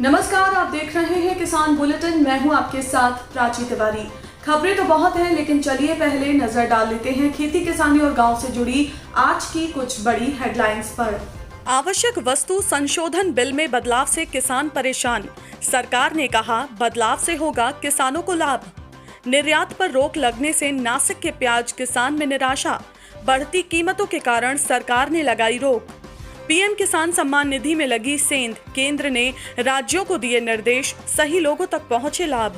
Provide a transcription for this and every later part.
नमस्कार, आप देख रहे हैं किसान बुलेटिन। मैं हूं आपके साथ प्राची तिवारी। खबरें तो बहुत हैं, लेकिन चलिए पहले नजर डाल लेते हैं खेती किसानी और गांव से जुड़ी आज की कुछ बड़ी हेडलाइंस पर। आवश्यक वस्तु संशोधन बिल में बदलाव से किसान परेशान। सरकार ने कहा बदलाव से होगा किसानों को लाभ। निर्यात पर रोक लगने से नासिक के प्याज किसान में निराशा। बढ़ती कीमतों के कारण सरकार ने लगाई रोक। पीएम किसान सम्मान निधि में लगी सेंध। केंद्र ने राज्यों को दिए निर्देश, सही लोगों तक पहुंचे लाभ।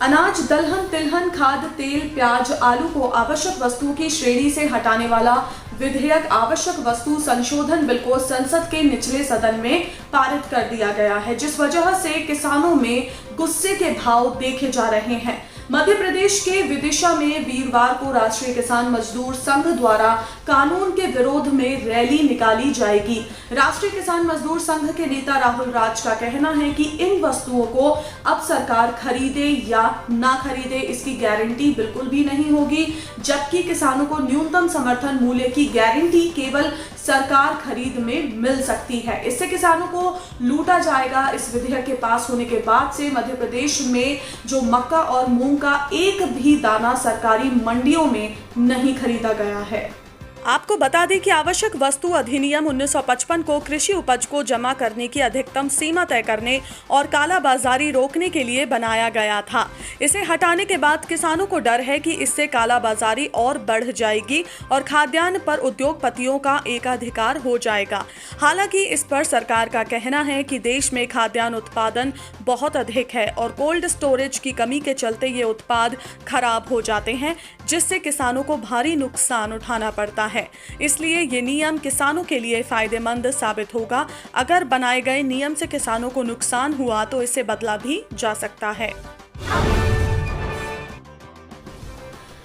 अनाज, दलहन, तिलहन, खाद, तेल, प्याज, आलू को आवश्यक वस्तुओं की श्रेणी से हटाने वाला विधेयक आवश्यक वस्तु संशोधन बिल को संसद के निचले सदन में पारित कर दिया गया है, जिस वजह से किसानों में गुस्से के भाव देखे जा रहे हैं। मध्य प्रदेश के विदिशा में वीरवार को राष्ट्रीय किसान मजदूर संघ द्वारा कानून के विरोध में रैली निकाली जाएगी। राष्ट्रीय किसान मजदूर संघ के नेता राहुल राज का कहना है कि इन वस्तुओं को अब सरकार खरीदे या ना खरीदे, इसकी गारंटी बिल्कुल भी नहीं होगी, जबकि किसानों को न्यूनतम समर्थन मूल्य की गारंटी केवल सरकार खरीद में मिल सकती है। इससे किसानों को लूटा जाएगा। इस विधेयक के पास होने के बाद से मध्य प्रदेश में जो मक्का और मूंग का एक भी दाना सरकारी मंडियों में नहीं खरीदा गया है। आपको बता दें कि आवश्यक वस्तु अधिनियम 1955 को कृषि उपज को जमा करने की अधिकतम सीमा तय करने और कालाबाजारी रोकने के लिए बनाया गया था। इसे हटाने के बाद किसानों को डर है कि इससे कालाबाजारी और बढ़ जाएगी और खाद्यान्न पर उद्योगपतियों का एकाधिकार हो जाएगा। हालांकि इस पर सरकार का कहना है कि देश में खाद्यान्न उत्पादन बहुत अधिक है और कोल्ड स्टोरेज की कमी के चलते ये उत्पाद खराब हो जाते हैं, जिससे किसानों को भारी नुकसान उठाना पड़ता है। इसलिए ये नियम किसानों के लिए फायदेमंद साबित होगा। अगर बनाए गए नियम से किसानों को नुकसान हुआ तो इसे बदला भी जा सकता है।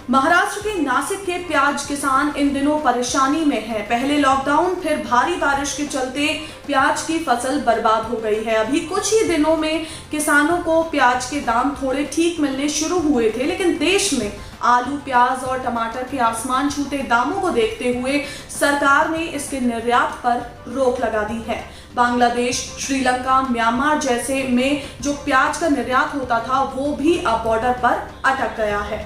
महाराष्ट्र के नासिक के प्याज किसान इन दिनों परेशानी में है। पहले लॉकडाउन, फिर भारी बारिश के चलते प्याज की फसल बर्बाद हो गई है। अभी कुछ ही दिनों में किसानों को प्याज के दाम थोड़े ठीक मिलने शुरू हुए थे, लेकिन देश में आलू, प्याज और टमाटर के आसमान छूते दामों को देखते हुए सरकार ने इसके निर्यात पर रोक लगा दी है। बांग्लादेश, श्रीलंका, म्यांमार जैसे में जो प्याज का निर्यात होता था, वो भी अब बॉर्डर पर अटक गया है।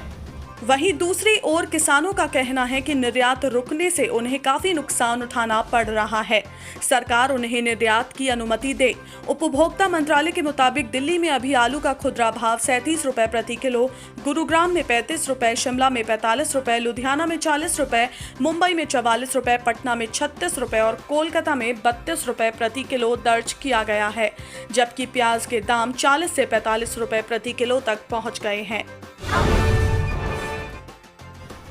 वहीं दूसरी ओर किसानों का कहना है कि निर्यात रुकने से उन्हें काफी नुकसान उठाना पड़ रहा है। सरकार उन्हें निर्यात की अनुमति दे। उपभोक्ता मंत्रालय के मुताबिक दिल्ली में अभी आलू का खुदरा भाव 37 रुपए प्रति किलो, गुरुग्राम में 35 रुपए, शिमला में 45 रुपए, लुधियाना में 40 रुपए, मुंबई में 44 रुपए, पटना में 36 रुपए और कोलकाता में 32 रुपए प्रति किलो दर्ज किया गया है, जबकि प्याज के दाम 40 से 45 रुपए प्रति किलो तक पहुंच गए हैं।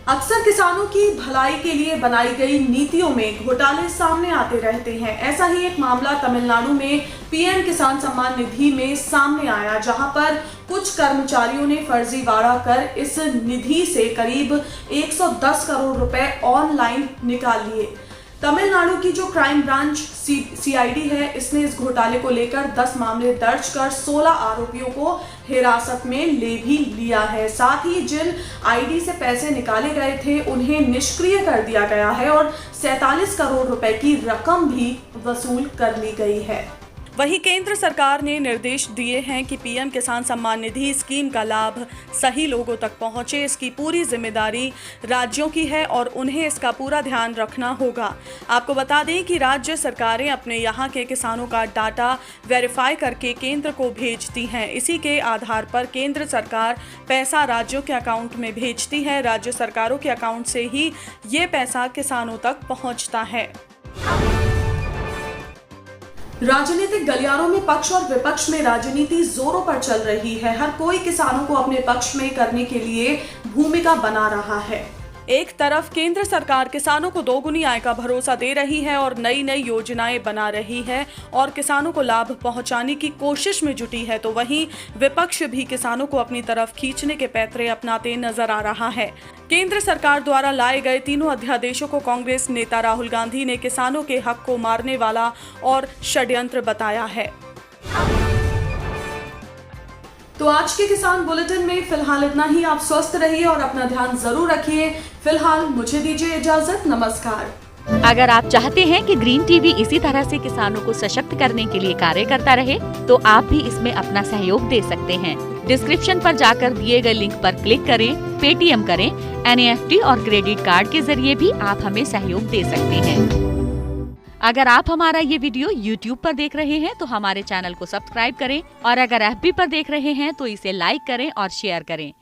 अक्सर किसानों की भलाई के लिए बनाई गई नीतियों में घोटाले सामने आते रहते हैं। ऐसा ही एक मामला तमिलनाडु में पीएम किसान सम्मान निधि में सामने आया, जहां पर कुछ कर्मचारियों ने फर्जीवाड़ा कर इस निधि से करीब 110 करोड़ रुपए ऑनलाइन निकाल लिए। तमिलनाडु की जो क्राइम ब्रांच सीआईडी है, इसने इस घोटाले को लेकर 10 मामले दर्ज कर 16 आरोपियों को हिरासत में ले भी लिया है। साथ ही जिन आईडी से पैसे निकाले गए थे, उन्हें निष्क्रिय कर दिया गया है और 47 करोड़ रुपए की रकम भी वसूल कर ली गई है। वहीं केंद्र सरकार ने निर्देश दिए हैं कि पीएम किसान सम्मान निधि स्कीम का लाभ सही लोगों तक पहुंचे। इसकी पूरी जिम्मेदारी राज्यों की है और उन्हें इसका पूरा ध्यान रखना होगा। आपको बता दें कि राज्य सरकारें अपने यहाँ के किसानों का डाटा वेरीफाई करके केंद्र को भेजती हैं। इसी के आधार पर केंद्र सरकार पैसा राज्यों के अकाउंट में भेजती है। राज्य सरकारों के अकाउंट से ही ये पैसा किसानों तक पहुँचता है। राजनीतिक गलियारों में पक्ष और विपक्ष में राजनीति जोरों पर चल रही है। हर कोई किसानों को अपने पक्ष में करने के लिए भूमिका बना रहा है। एक तरफ केंद्र सरकार किसानों को दोगुनी आय का भरोसा दे रही है और नई नई योजनाएं बना रही है और किसानों को लाभ पहुंचाने की कोशिश में जुटी है, तो वहीं विपक्ष भी किसानों को अपनी तरफ खींचने के पैतरे अपनाते नजर आ रहा है। केंद्र सरकार द्वारा लाए गए तीनों अध्यादेशों को कांग्रेस नेता राहुल गांधी ने किसानों के हक को मारने वाला और षड्यंत्र बताया है। तो आज के किसान बुलेटिन में फिलहाल इतना ही। आप स्वस्थ रहिए और अपना ध्यान जरूर रखिए। फिलहाल मुझे दीजिए इजाजत। नमस्कार। अगर आप चाहते हैं कि ग्रीन टीवी इसी तरह से किसानों को सशक्त करने के लिए कार्य करता रहे, तो आप भी इसमें अपना सहयोग दे सकते हैं। डिस्क्रिप्शन पर जाकर दिए गए लिंक पर क्लिक करें, पेटीएम करें, NEFT और क्रेडिट कार्ड के जरिए भी आप हमें सहयोग दे सकते हैं। अगर आप हमारा ये वीडियो YouTube पर देख रहे हैं तो हमारे चैनल को सब्सक्राइब करें और अगर FB पर देख रहे हैं तो इसे लाइक करें और शेयर करें।